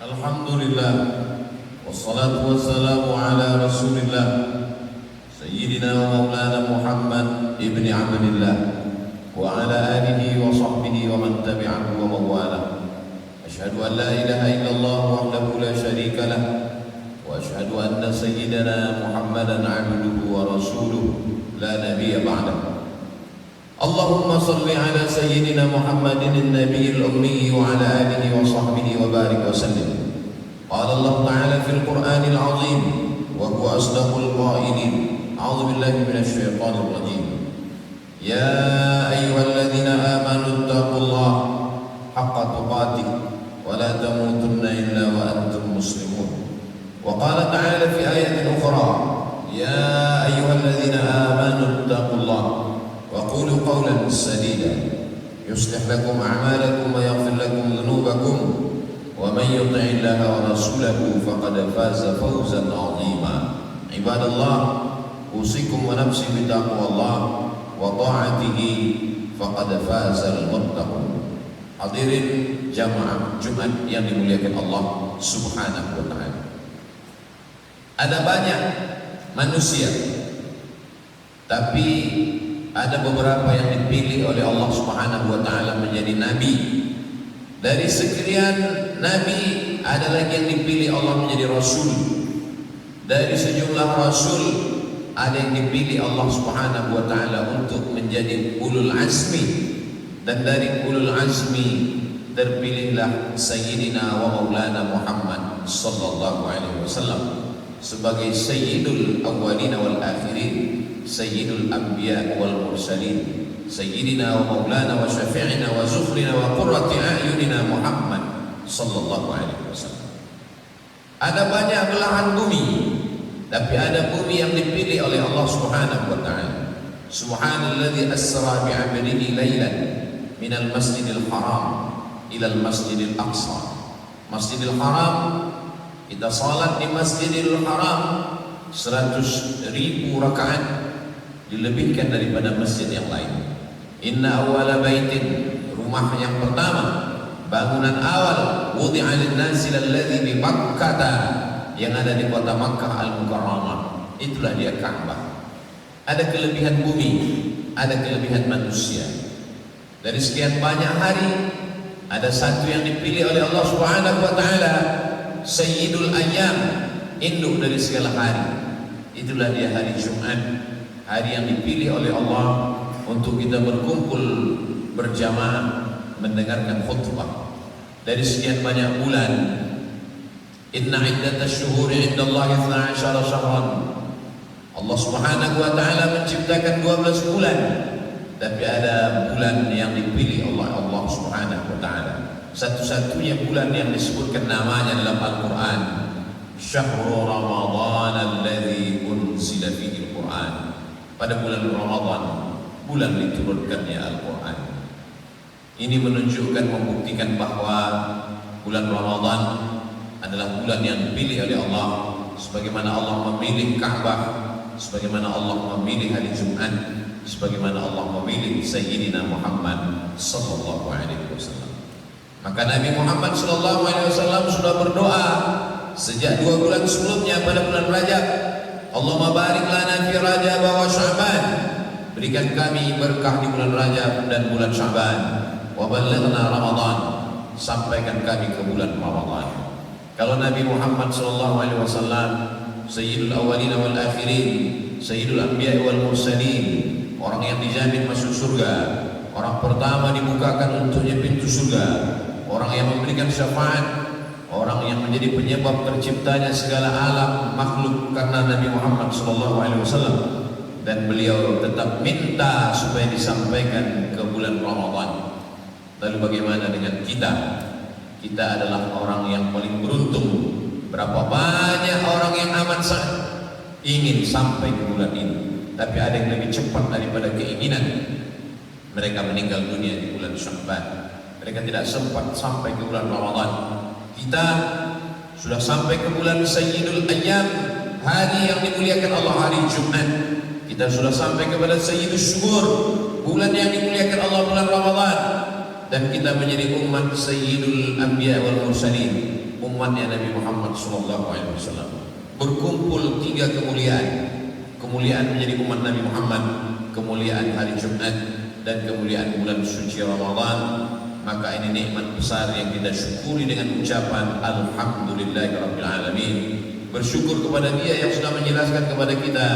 Alhamdulillah, wassalatu wassalamu ala rasulillah Sayyidina wa maulana Muhammad ibni Abdillah wa ala alihi wa sahbihi wa man tabi'ahu wa mawala. Ashhadu an la ilaha illallah wahdahu la sharika lah wa ashhadu anna sayyidina Muhammadan abduhu wa rasuluhu la nabiyya ba'dah. Allahumma salli ala sayyidina Muhammadin an-nabiyil ummi wa ala alihi wa sahbihi wa barik wa sallim. Qala Allah ta'ala fil Qur'anil 'azim wa huwa asdaqul qailin. A'udzu billahi minasy syaithanir rajim. Ya ayyuhalladzina amanu taqullaha haqqa tuqatih wa la tamutunna illa wa antum muslimun. Wa qala ta'ala fi ayatin ukhra, ya ayyuhalladzina amanu taqullaha وقولوا قولا سديدا يصلح لكم أعمالكم ويغفر لكم ذنوبكم ومن يطع الله ورسوله فقد فاز فوزا عظيما. عباد الله، أوصيكم ونفسي بتقوى الله وطاعته فقد فاز المتقون. Hadirin jamaah Jumat yang dimuliakan Allah Subhanahu wa taala. Ada banyak manusia, tapi ada beberapa yang dipilih oleh Allah Subhanahu wa taala menjadi nabi. Dari sekian nabi, ada lagi yang dipilih Allah menjadi rasul. Dari sejumlah rasul, ada yang dipilih Allah Subhanahu wa taala untuk menjadi ulul azmi. Dan dari ulul azmi terpilihlah Sayyidina wa Maulana Muhammad sallallahu alaihi wasallam sebagai sayyidul awwalin wal akhirin, Sayyidul Anbiya wal Mursalin, Sayyidina wa Maulana wa Syafi'ina wa Zufrina wa Qurrati A'yunina Muhammad sallallahu alaihi wasallam. Ada banyak belahan bumi, tapi ada bumi yang dipilih oleh Allah Subhanahu wa taala. Subhanalladzi asra bi 'abdihi lailan minal masjidil haram ilal masjidil aqsa. Masjidil haram, kita salat di Masjidil Haram 100.000 rakaat dilebihkan daripada masjid yang lain. Inna awwala baitin, rumah yang pertama, bangunan awal, wudi'a lin-nasi alladzi bi Makkah, yang ada di kota Makkah Al-Mukarramah, itulah dia Ka'bah. Ada kelebihan bumi, ada kelebihan manusia. Dari sekian banyak hari, ada satu yang dipilih oleh Allah Subhanahu wa taala, Sayyidul Ayyam, induk dari segala hari. Itulah dia hari Jumat, hari yang dipilih oleh Allah untuk kita berkumpul berjamaah mendengarkan khutbah. Dari sekian banyak bulan, inna iddatash syuhuri 'indallahi 12 syahran. Allah Subhanahu wa taala menciptakan 12 bulan, tapi ada bulan yang dipilih oleh Allah Subhanahu wa taala. Satu-satunya bulan yang disebutkan namanya dalam Al-Qur'an, Syahrul Ramadan alladzi unzila fihi al-Qur'an. Pada bulan Ramadan, bulan diturunkannya Al-Quran. Ini menunjukkan, membuktikan bahwa bulan Ramadan adalah bulan yang dipilih oleh Allah, sebagaimana Allah memilih Ka'bah, sebagaimana Allah memilih hari Jumat, sebagaimana Allah memilih Sayyidina Muhammad sallallahu alaihi wasallam. Maka Nabi Muhammad sallallahu alaihi wasallam sudah berdoa sejak 2 bulan sebelumnya pada bulan Rajab, Allahumma barik lana fi Rajab wa Sya'ban, berikan kami berkah di bulan Rajab dan bulan Sya'ban, wa ballighna Ramadan, sampaikan kami ke bulan Ramadan. Kalau Nabi Muhammad sallallahu alaihi wasallam Sayyidul Awwalin wal Akhirin, Sayyidul Anbiya wal Mursalin, orang yang dijamin masuk surga, orang pertama dibukakan untuknya pintu surga, orang yang memberikan syafaat, orang yang menjadi penyebab terciptanya segala alam makhluk karena Nabi Muhammad SAW, dan beliau tetap minta supaya disampaikan ke bulan Ramadan. Lalu bagaimana dengan kita? Kita adalah orang yang paling beruntung. Berapa banyak orang yang amat ingin sampai ke bulan ini, tapi ada yang lebih cepat daripada keinginan. Mereka meninggal dunia di bulan Sya'ban. Mereka tidak sempat sampai ke bulan Ramadan. Kita sudah sampai ke bulan Sayyidul Ayyam, hari yang dimuliakan Allah, hari Jumat. Kita sudah sampai kepada Sayyidul Syuhur, bulan yang dimuliakan Allah, bulan Ramadan. Dan kita menjadi umat Sayyidul Anbiya wal Mursalin, umatnya Nabi Muhammad SAW. Berkumpul tiga kemuliaan. Kemuliaan menjadi umat Nabi Muhammad, kemuliaan hari Jumat, dan kemuliaan bulan suci Ramadan. Maka ini nikmat besar yang kita syukuri dengan ucapan Alhamdulillahirabbil alamin. Bersyukur kepada Dia yang sudah menjelaskan kepada kita,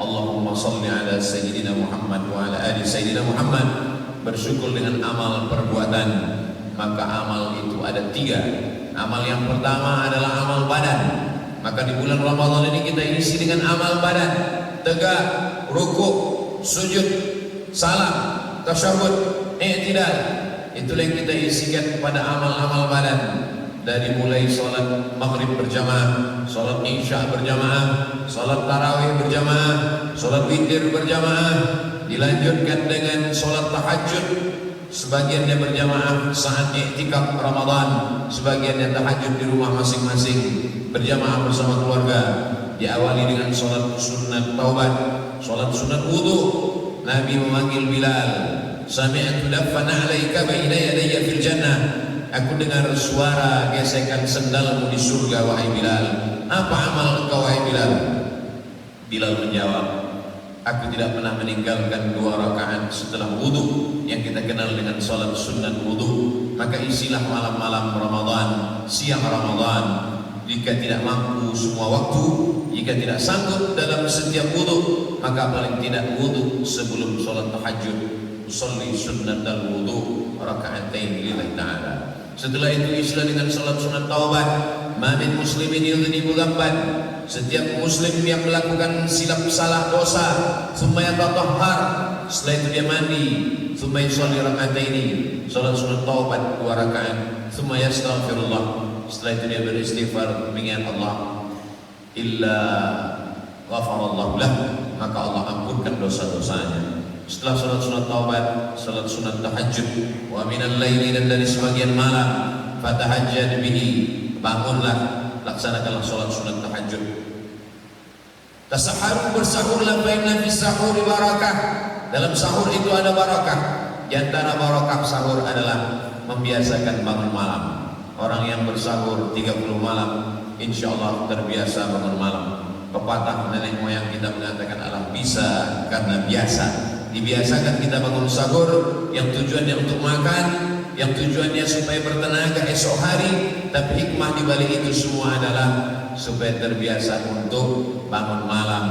Allahumma salli ala Sayyidina Muhammad wa ala ali Sayyidina Muhammad. Bersyukur dengan amal perbuatan. Maka amal itu ada tiga. Amal yang pertama adalah amal badan. Maka di bulan Ramadan ini kita isi dengan amal badan. Tegak, rukuk, sujud, salam, tasyahud, i'tidal. Itulah yang kita isikan kepada amal-amal badan. Dari mulai salat maghrib berjamaah, salat isya berjamaah, salat tarawih berjamaah, salat witir berjamaah, dilanjutkan dengan salat tahajud. Sebagiannya berjamaah saat i'tikaf Ramadan, sebagiannya tahajud di rumah masing-masing berjamaah bersama keluarga. Diawali dengan salat sunat taubat, salat sunat wudu. Nabi memanggil Bilal, sami'tu daffan 'alaika baina yadayya fil jannah. Aku dengar suara gesekan sendalmu di surga, wahai Bilal. Apa amal engkau, wahai Bilal? Bilal menjawab, aku tidak pernah meninggalkan 2 rakaat setelah wudu yang kita kenal dengan salat sunat wudu. Maka isilah malam-malam Ramadan, siang Ramadan. Jika tidak mampu semua waktu, jika tidak sanggup dalam setiap wudu, maka paling tidak wudu sebelum salat tahajud. Usolli sunnat al-wudu raka'atain lillahi ta'ala. Setelah itu isilah dengan salat sunat taubat. Ma min muslimin yudhnibu dzamban. Setiap muslim yang melakukan silap salah dosa, tsumma yatatahhar, setelah itu dia mandi, tsumma yusolli raka'ataini, salat sunat taubat 2 rakaat, tsumma yastaghfirullah, setelah itu dia beristighfar mengingat Allah, illa ghafarallahu lah, maka Allah ampunkan dosa-dosanya. Setelah salat sunat taubat, salat sunat tahajud, wa minal laili, dan dari sebagian malam, fatahajjad bihi, bangunlah, laksanakanlah salat sunat tahajud. Tasaharu, bersahurlah, fa inna fis sahuri barakah, dalam sahur itu ada barakah. Di antara barakah sahur adalah membiasakan bangun malam. Orang yang bersahur 30 malam, insyaallah terbiasa bangun malam. Pepatah nenek moyang kita mengatakan adalah bisa karena biasa. Dibiasakan kita bangun sahur yang tujuannya untuk makan, yang tujuannya supaya bertenaga esok hari. Tapi hikmah di balik itu semua adalah supaya terbiasa untuk bangun malam,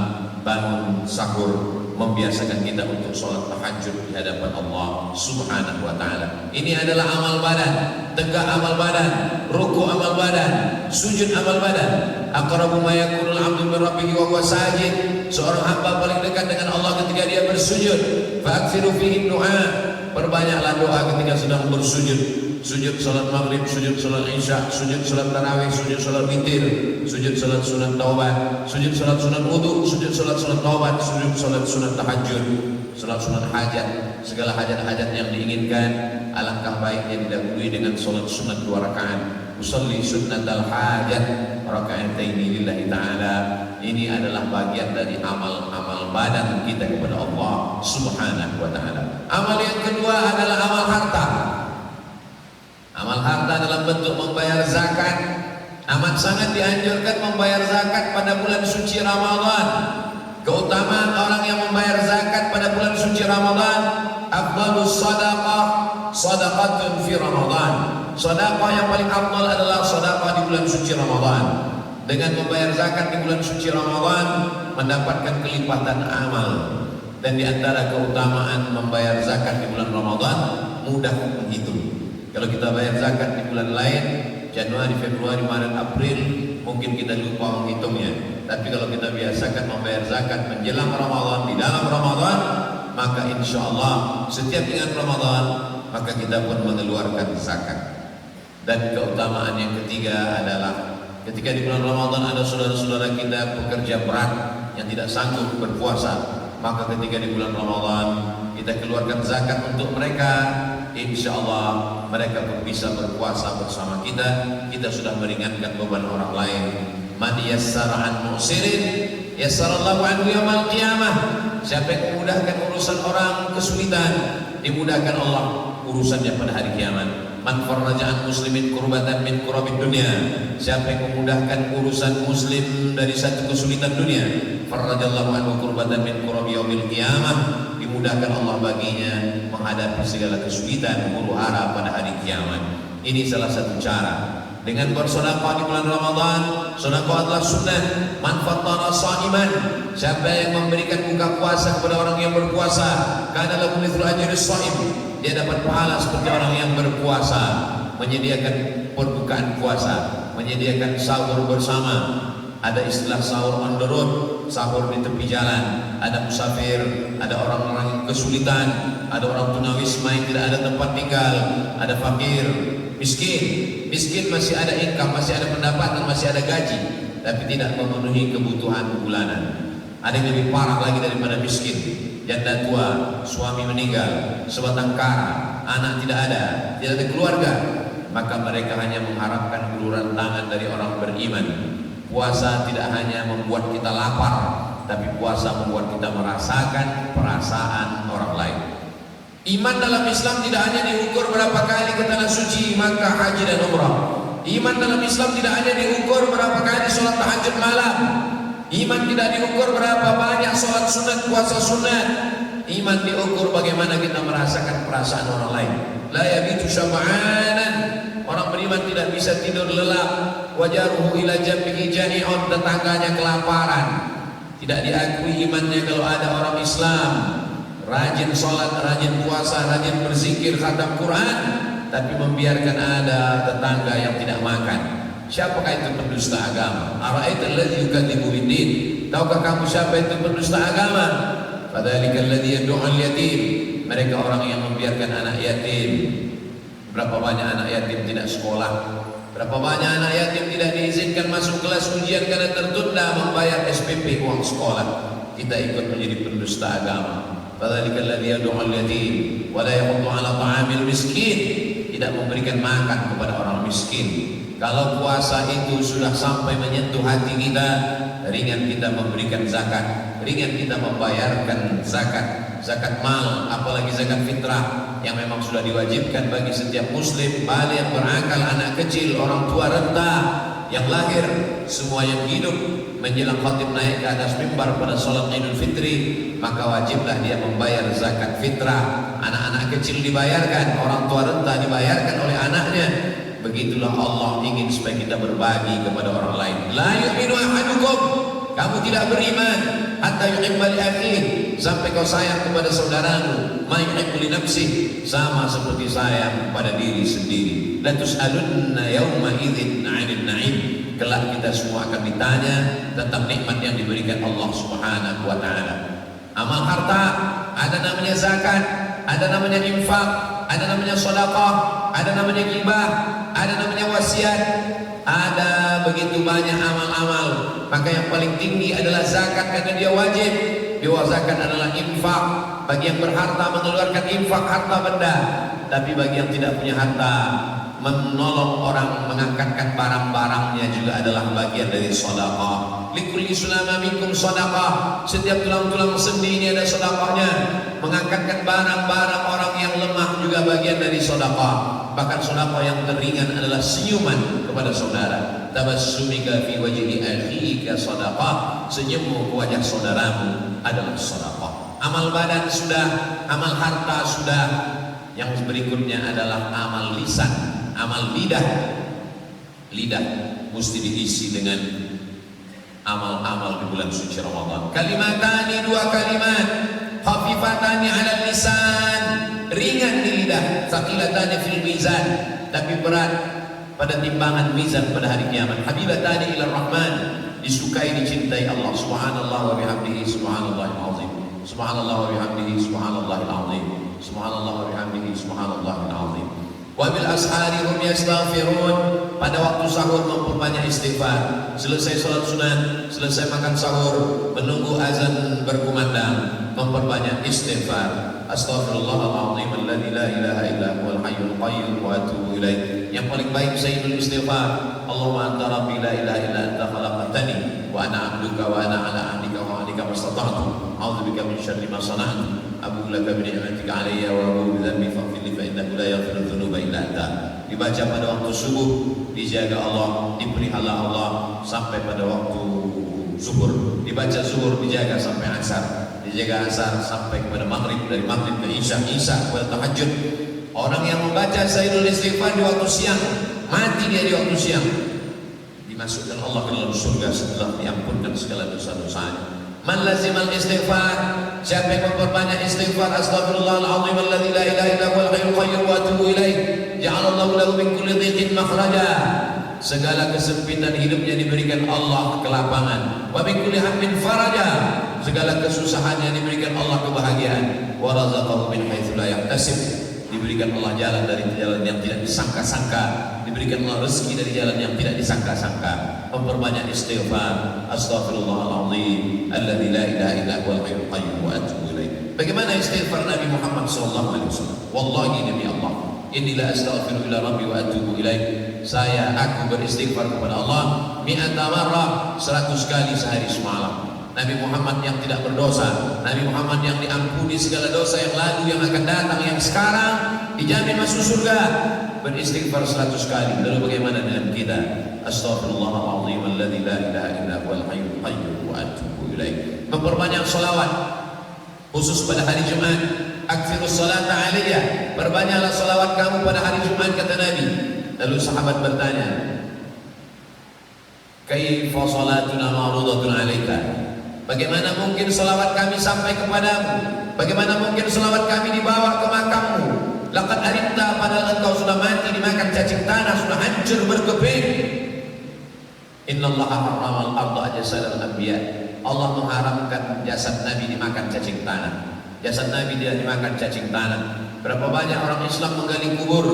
bangun sahur, membiasakan kita untuk sholat tahajud di hadapan Allah Subhanahu wa ta'ala. Ini adalah amal badan. Tegak amal badan, ruku amal badan, sujud amal badan. Aqrabu ma yakunul 'abdu min rabbih wa huwa sajid. Seorang hamba paling dekat dengan Allah ketika dia bersujud. Fa'aksiru fihi du'a. Perbanyaklah doa ketika sedang bersujud. Sujud salat maghrib, sujud salat isya, sujud salat tarawih, sujud salat witir, sujud salat sunat taubat, sujud salat sunat wudu, sujud salat sunat taubat, sujud salat sunat tahajud, salat sunat hajat. Segala hajat-hajat yang diinginkan, alangkah baiknya didahului dengan salat sunat 2 rakaat. Usolli sunnatal hajat raka'ataini lillahi ta'ala. Ini adalah bagian dari amal-amal badan kita kepada Allah Subhanahu wa ta'ala. Amal yang kedua adalah amal harta. Amal harta dalam bentuk membayar zakat. Amat sangat dianjurkan membayar zakat pada bulan suci Ramadan. Keutamaan orang yang membayar zakat pada bulan suci Ramadan, afdhalus shadaqah shadaqatun fi Ramadan. Sedekah yang paling afdal adalah sedekah di bulan suci Ramadan. Dengan membayar zakat di bulan suci Ramadan, mendapatkan kelipatan amal. Dan di antara keutamaan membayar zakat di bulan Ramadan, mudah menghitung. Kalau kita bayar zakat di bulan lain, Januari, Februari, Maret, April, mungkin kita lupa menghitungnya. Tapi kalau kita biasakan membayar zakat menjelang Ramadan, di dalam Ramadan, maka insya Allah setiap ingat Ramadan, maka kita pun mengeluarkan zakat. Dan keutamaan yang ketiga adalah ketika di bulan Ramadan ada saudara-saudara kita pekerja berat yang tidak sanggup berpuasa, maka ketika di bulan Ramadan kita keluarkan zakat untuk mereka, insya Allah mereka pun bisa berpuasa bersama kita. Kita sudah meringankan beban orang lain. Man yassara an mu'sirin yassarallahu anhu yaumil qiyamah. Siapa yang memudahkan urusan orang kesulitan, dimudahkan Allah urusannya pada hari kiamat. Man farraja an muslimin kurbatan min kurabid dunya, siapa yang memudahkan urusan muslim dari satu kesulitan dunia, farrajallahu anhu kurbatan min kurabi yaumil qiyamah, dimudahkan Allah baginya menghadapi segala kesulitan huru-hara pada hari kiamat. Ini salah satu cara dengan bersedekah di bulan Ramadan. Sedekah adalah sunnah. Man fattara sha'iman, siapa yang memberikan buka puasa kepada orang yang berpuasa, kana lahu mithlu ajri shaim, dia dapat pahala seperti orang yang berpuasa. Menyediakan perbukaan puasa, menyediakan sahur bersama. Ada istilah sahur on the road, sahur di tepi jalan. Ada musafir, ada orang-orang yang kesulitan, ada orang tunawisma yang tidak ada tempat tinggal, ada fakir, miskin masih ada income, masih ada pendapatan, masih ada gaji, tapi tidak memenuhi kebutuhan bulanan. Ada yang lebih parah lagi daripada miskin, janda tua, suami meninggal, sebatang kara, anak tidak ada keluarga, maka mereka hanya mengharapkan uluran tangan dari orang beriman. Puasa tidak hanya membuat kita lapar, tapi puasa membuat kita merasakan perasaan orang lain. Iman dalam Islam tidak hanya diukur berapa kali ke tanah suci, Makkah, haji dan umrah. Iman dalam Islam tidak hanya diukur berapa kali sholat tahajud malam. Iman tidak diukur berapa banyak sholat sunat, puasa sunat. Iman diukur bagaimana kita merasakan perasaan orang lain. La yabitu syab'anan, orang beriman tidak bisa tidur lelap. Wajaruhu ila jambihi jani'un, tetangganya kelaparan. Tidak diakui imannya kalau ada orang Islam rajin sholat, rajin puasa, rajin berzikir, khatam Quran, tapi membiarkan ada tetangga yang tidak makan. Siapakah itu pendusta agama? Ara'aital ladzi yukadzibu bid-din, tahukah kamu siapa itu pendusta agama? Fadzalikal ladzi yad'u'al yatim, mereka orang yang membiarkan anak yatim. Berapa banyak anak yatim tidak sekolah? Berapa banyak anak yatim tidak diizinkan masuk kelas ujian karena tertunda membayar SPP uang sekolah? Kita ikut menjadi pendusta agama. Fadzalikal ladzi yad'u'al yatim wa la yahuddu 'ala ta'amil miskin, tidak memberikan makan kepada orang miskin. Kalau puasa itu sudah sampai menyentuh hati kita, ringan kita memberikan zakat, ringan kita membayarkan zakat mal, apalagi zakat fitrah yang memang sudah diwajibkan bagi setiap muslim, baligh, berakal, anak kecil, orang tua renta yang lahir, semua yang hidup menjelang khatib naik ke atas mimbar pada salat Idul Fitri, maka wajiblah dia membayar zakat fitrah. Anak-anak kecil dibayarkan, orang tua renta dibayarkan oleh anaknya. Begitulah Allah ingin supaya kita berbagi kepada orang lain. La yu'minu ahadukum, kamu tidak beriman hatta yuhibba li akhihi, sampai kau sayang kepada saudaramu, ma yuhibbu li nafsihi, sama seperti sayang pada diri sendiri. La tus'alunna yawma idzin 'anil na'im, kelak kita semua akan ditanya tentang nikmat yang diberikan Allah Subhanahu wa taala. Amal harta ada namanya zakat, ada namanya infak, ada namanya sedekah, ada namanya ghibah, ada namanya wasiat, ada begitu banyak amal-amal. Maka yang paling tinggi adalah zakat karena dia wajib. Di bawah zakat adalah infak, bagi yang berharta mengeluarkan infak harta benda. Tapi bagi yang tidak punya harta, menolong orang, mengangkatkan barang-barangnya juga adalah bagian dari sedekah. Likulli sulama minkum sedekah, setiap tulang-tulang sendi ini ada sedekahnya. Mengangkatkan barang-barang orang yang lemah juga bagian dari sedekah. Bahkan sedekah yang teringan adalah senyuman kepada saudara. Tabassumika fi wajhi akhika sedekah, senyummu ke wajah saudaramu adalah sedekah. Amal badan sudah, amal harta sudah. Yang berikutnya adalah amal lisan, amal lidah. Lidah mesti diisi dengan amal-amal di bulan suci Ramadan. Kalimatani, dua kalimat, khafifatani 'ala lisan, ringan di lidah, tsaqilatani fil mizan, tapi berat pada timbangan mizan pada hari kiamat. Habibatani ila Rahman, disukai dicintai Allah. Subhanallah wa bihamdihi subhanallahil azim. Subhanallah wa bihamdihi subhanallahil azim. Subhanallah wa bihamdihi subhanallahil azim. Wa bil ashari hum yastaghfirun, pada waktu sahur memperbanyak istighfar. Selesai salat sunat, selesai makan sahur, menunggu azan berkumandang, memperbanyak istighfar. Astaghfirullahaladzim alladzi la ilaha illa huwal hayyul qayyum wa atubu ilaih. Yang paling baik sayyidul istighfar, Allahumma anta rabbi la ilaha illa anta khalaqtani wa ana 'abduka wa ana 'ala ahdika wa 'ahdika mastata'tu. A'udzubika min syarri ma sana'tu. Abu laka bi ni'matika alayya wa abu bi dhanbi faghfir li fa innahu la yaghfiru dhunuba illa anta. Dibaca pada waktu subuh, dijaga Allah, dipelihara Allah sampai pada waktu zuhur. Dibaca zuhur, dijaga sampai asar, dijaga asar sampai kepada maghrib, dari maghrib ke isya, isya kepada tahajud. Orang yang membaca Sayyidul Istighfar di waktu siang, mati dia di waktu siang, dimasukkan Allah ke dalam surga setelah diampunkan segala dosa-dosanya. Man lazimal istighfar, siapa yang memperbanyak istighfar, astaghfirullahaladzim alladzi la ilaha illa huwal hayyul qayyum wa atubu ilaih, ja'alallahu lahu min kulli dhiqin makhraja. Segala kesempitan hidupnya diberikan Allah kelapangan. Wa min kulli hammin faraja. Segala kesusahannya diberikan Allah kebahagiaan. Wa razaqahu min haitsu la yahtasib. Diberikan Allah jalan dari jalan yang tidak disangka-sangka, diberikan Allah rezeki dari jalan yang tidak disangka-sangka. Memperbanyak istighfar, astaghfirullahaladzim alladzi la ilaha illa huwal hayyul qayyum wa atubu ilaih. Bagaimana istighfar Nabi Muhammad SAW? Wallahi demi Allah, inni la astaghfiru ila rabbi wa atubu ilaih. Aku beristighfar kepada Allah mi'ata marrah, 100 kali sehari semalam. Nabi Muhammad yang tidak berdosa, Nabi Muhammad yang diampuni segala dosa yang lalu, yang akan datang, yang sekarang, dijamin masuk surga, beristighfar 100 kali. Lalu bagaimana dengan kita? Astaghfirullahaladzim alladzi la ilaha illa huwal hayyul qayyum wa atubu ilaih. Memperbanyak sholawat khusus pada hari Jumat. Aktsirus sholata alayya, perbanyaklah sholawat kamu pada hari Jumat, kata Nabi. Lalu sahabat bertanya, kaifa salatuna ma'rudatun alaika? Bagaimana mungkin salawat kami sampai kepadamu? Bagaimana mungkin salawat kami dibawa ke makammu? Laqad arimta, padahal engkau sudah mati dimakan cacing tanah, sudah hancur berkeping. Innallaha harramal arda jasadal anbiya. Allah mengharamkan jasad Nabi dimakan cacing tanah. Jasad Nabi dia dimakan cacing tanah. Berapa banyak orang Islam menggali kubur,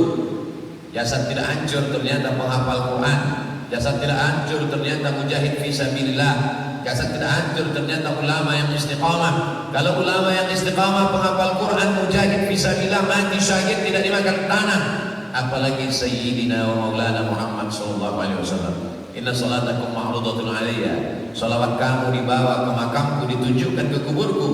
jasad tidak hancur ternyata penghafal Quran. Jasad tidak hancur ternyata mujahid fisabilillah. Jasad tidak hancur ternyata ulama yang istiqamah. Kalau ulama yang istiqamah, penghafal Quran, mujahid fisabilillah, mati syahid, tidak dimakan tanah. Apalagi Sayyidina wa Maulana Muhammad SAW. Inna salatakum ma'rudatun alayya. Salawat kamu dibawa ke makamku, ditunjukkan ke kuburku.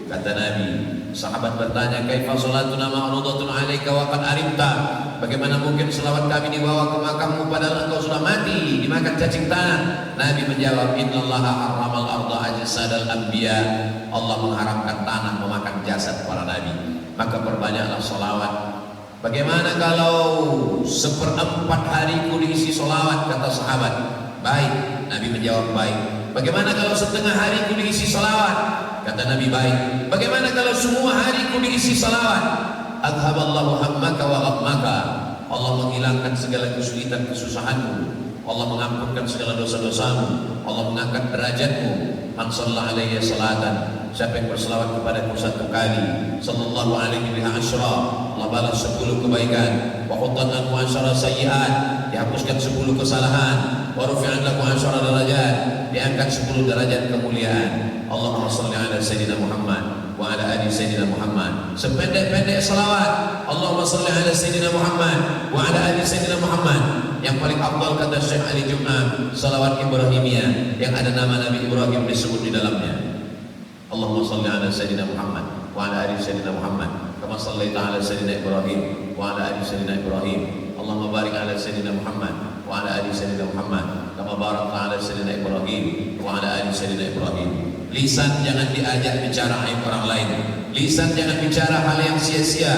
Kata Nabi, sahabat bertanya, kaifa salatuna ma'rudatun alayka wa qad arimta? Bagaimana mungkin selawat kami dibawa ke makammu padahal engkau sudah mati dimakan cacing tanah? Nabi menjawab, innallaha harramal arda ajsadal anbiya. Allah mengharamkan tanah memakan jasad para nabi. Maka perbanyaklah selawat. Bagaimana kalau 1/4 hariku diisi selawat? Kata sahabat. Baik. Nabi menjawab, baik. Bagaimana kalau setengah hariku diisi selawat? Kata Nabi, baik. Bagaimana kalau semua hariku diisi selawat? Adhaballahu hammaka wa ghammaka. Allah menghilangkan segala kesulitan kesusahanmu. Allah mengampunkan segala dosa-dosamu. Allah mengangkat derajatmu. Man shalla alaihi salatan, siapa yang berselawat kepadaku 1 kali, sallallahu alaihi biha asyra, Allah balas 10 kebaikan. Wa huttat anhu asyra sayyi'at, dihapuskan 10 kesalahan. Wa rufi'at lahu asyra darajat, diangkat 10 derajat kemuliaan. Allahumma shalli ala sayyidina Muhammad wa ala ali sayyidina Muhammad. Sependek-pendek salawat, Allahumma shalli ala sayyidina Muhammad wa ala ali sayyidina Muhammad. Yang paling afdal kata Syekh Ali Jum'ah, salawat Ibrahimiyah yang ada nama Nabi Ibrahim disebut di dalamnya. Allahumma shalli ala sayyidina Muhammad wa ala ali sayyidina Muhammad kama shallaita ala sayyidina Ibrahim wa ala ali sayyidina Ibrahim. Allahumma barik ala sayyidina Muhammad wa ala ali sayyidina Muhammad kama barakta ala sayyidina Ibrahim wa ala ali sayyidina Ibrahim. Lisan jangan diajak bicara aib orang lain. Lisan jangan bicara hal yang sia-sia.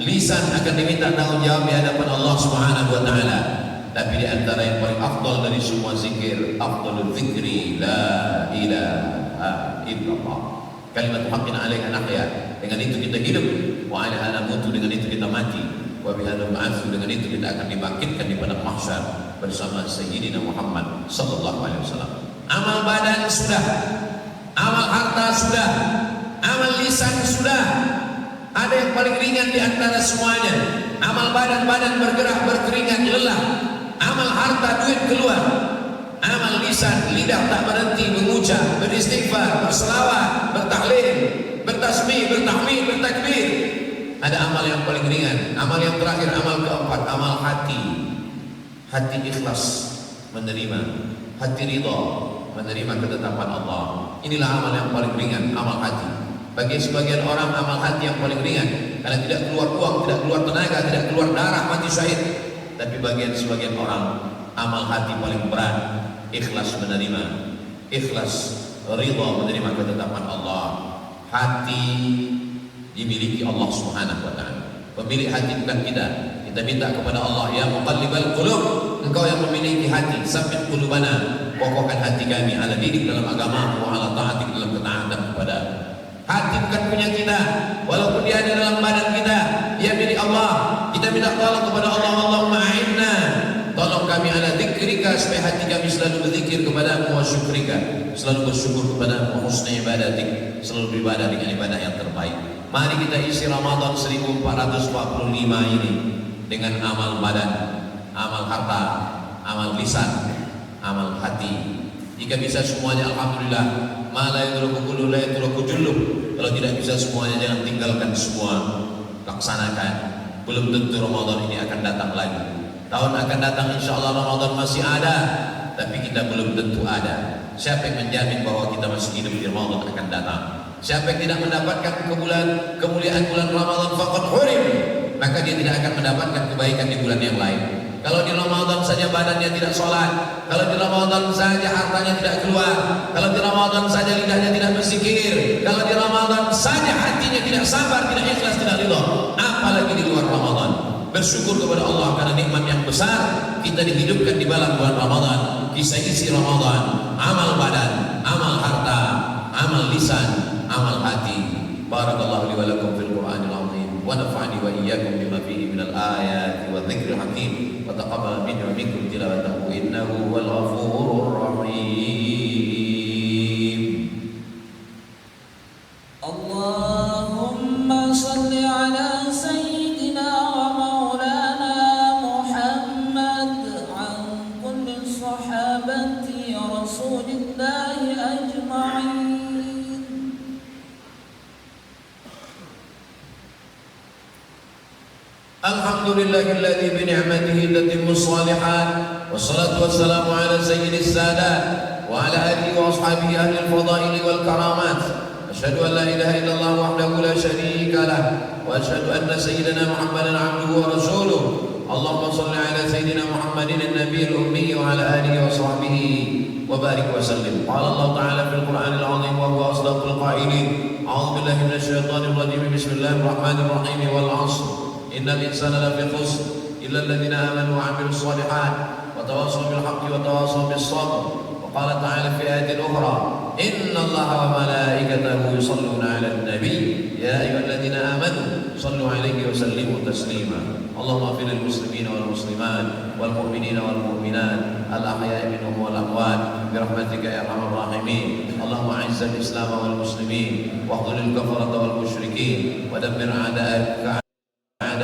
Lisan akan diminta tanggung jawab di hadapan Allah Subhanahu wa taala. Tapi di antara yang paling afdal dari semua zikir, afdalul zikri la ilaha illallah. Kalimat haqqin 'alaiha nahya. Dengan itu kita hidup, wa 'alaiha namutu, dengan itu kita mati. Wa bihadzal ba'ats, dengan itu kita akan dibangkitkan di padang mahsyar bersama Sayyidina Muhammad sallallahu alaihi wasallam. Amal badan sudah, amal harta sudah, amal lisan sudah. Ada yang paling ringan di antara semuanya. Amal badan bergerak berkeringat lelah. Amal harta duit keluar. Amal lisan lidah tak berhenti mengucap, beristighfar, berselawat, bertahlil, bertasbih, bertahmid, bertakbir. Ada amal yang paling ringan. Amal yang terakhir, amal keempat, amal hati. Hati ikhlas menerima, hati ridha menerima ketetapan Allah. Inilah amal yang paling ringan, amal hati. Bagi sebagian orang amal hati yang paling ringan, karena tidak keluar uang, tidak keluar tenaga, tidak keluar darah, mati syahid. Tapi bagian sebagian orang amal hati paling berat, ikhlas menerima, ikhlas ridha menerima ketetapan Allah. Hati dimiliki Allah Subhanahu wa taala. Pemilik hati bukan kita. Kita minta kepada Allah, ya muqallibal qulub, engkau yang memiliki hati, sabbit qulubana, kokohkan hati kami ala didik dalam agama wa ala ta'atik dalam ketaatan kepada. Hati bukan punya kita, walaupun dia ada dalam badan kita, dia milik Allah. Kita minta tolong kepada Allah, Allahumma a'inna, tolong kami ala dzikrika, supaya hati kami selalu berzikir kepadamu wa syukrika, selalu bersyukur kepadamu, wa husni ibadatik, selalu beribadah dengan ibadah yang terbaik. Mari kita isi Ramadan 1445 ini dengan amal badan, amal harta, amal lisan, amal hati. Jika bisa semuanya alhamdulillah, ma la yudruku kullu la yudruku jullu. Kalau tidak bisa semuanya, jangan tinggalkan semua, laksanakan. Belum tentu Ramadan ini akan datang lagi. Tahun akan datang insyaallah Ramadan masih ada, tapi kita belum tentu ada. Siapa yang menjamin bahwa kita masih hidup di Ramadan akan datang? Siapa yang tidak mendapatkan kemuliaan bulan Ramadan faqad hurim, maka dia tidak akan mendapatkan kebaikan di bulan yang lain. Kalau di Ramadan saja badannya tidak sholat, kalau di Ramadan saja hartanya tidak keluar, kalau di Ramadan saja lidahnya tidak berzikir, kalau di Ramadan saja hatinya tidak sabar, tidak ikhlas, tidak ridha, apalagi di luar Ramadan. Bersyukur kepada Allah karena nikmat yang besar kita dihidupkan di dalam bulan Ramadan. Kisah isi Ramadan, amal badan, amal harta, amal lisan, amal hati. Barakallahu li wa lakum fil Qur'anil azim wa nafa'ani wa iyyakum bima fihi minal ayati wa dzikril hakim wa taqabbal minni wa minkum tilawatahu innahu wal ghafurur rahim. Allahumma shalli ala sayyidina wa maulana Muhammad an kulli sahabati rasulillahi ajma'in. Alhamdulillahilladzi bi ni'matihi tatimmu shalihat, wassalatu wassalamu ala sayyidis sadat wa ala alihi wa ashabihi ahlil fadaili wal karamat. Asyhadu an la ilaha illallah wahdahu la syarika lah wa asyhadu anna sayyidana Muhammadan 'abduhu wa rasuluh. Allahumma shalli ala sayyidina Muhammadin an-nabiyil ummi wa ala alihi wa sahbihi wa barik wa sallim. Qala Allah ta'ala fil Qur'anil 'azim wa huwa asdaqul qa'ilin. A'udzu billahi minasy syaithanir rajim. Bismillahirrahmanirrahim. Wal 'ashr. Innal insana lafi khusr illa alladhina amanu wa 'amilus shalihat wa tawassaw bil haqqi wa tawassaw bis sabr. Wa qala ta'ala fi ayatin ukhra, innallaha wa malaikatahu yusholluna 'alan nabiy ya ayyuhalladhina amanu shallu 'alaihi wa sallimu taslima. Allahumma ighfir lil muslimina wal muslimat wal mu'minina wal mu'minat al ahya'i minhum wal amwat bi rahmatika ya arhamar rahimin. Allahumma 'izzil islam wal muslimin wa khudhil kafarata wal musyrikin wa dammir a'da'aka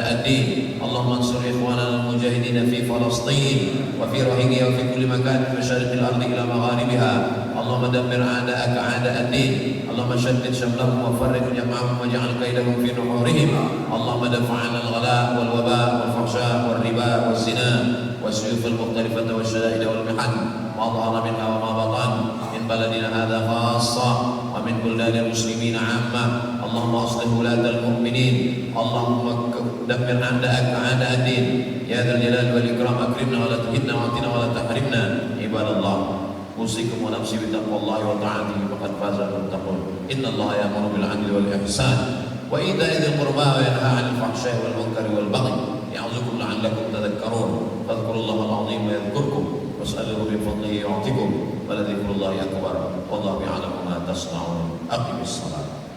الدين. اللهم انصر إخواننا المجاهدين في فلسطين وفي رهينها وفي كل مكان من مشارق الأرض إلى مغاربها. اللهم دمر أعداءك أعداء الدين. اللهم شتت شملهم وفرق جمعهم واجعل كيدهم في نحورهم. اللهم دفع عنا الغلاء والوباء والفحشاء والربا والزنا والسيوف المختلفة والشدائد والمحن ما ظهر منها وما بطن من بلدنا هذا خاصة ومن بلدان المسلمين عامة. اللهم أصلح ولاة المؤمنين. اللهم دمر أعداءك أعداء الدين يا ذا الجلال والإكرام. أكرمنا ولا تهنا وأعطنا ولا تحرمنا. عباد الله أوصيكم ونفسي بتقوى الله وطاعته فقد فاز المتقون. إن الله يأمر بالعدل والإحسان وإيتاء ذي القربى وينهى عن الفحشاء والمنكر والبغي يعظكم لعلكم تذكرون. فاذكروا الله العظيم يذكركم واسألوه من فضله يعطكم ولذكر الله أكبر والله يعلم ما تصنعون. أقم الصلاة.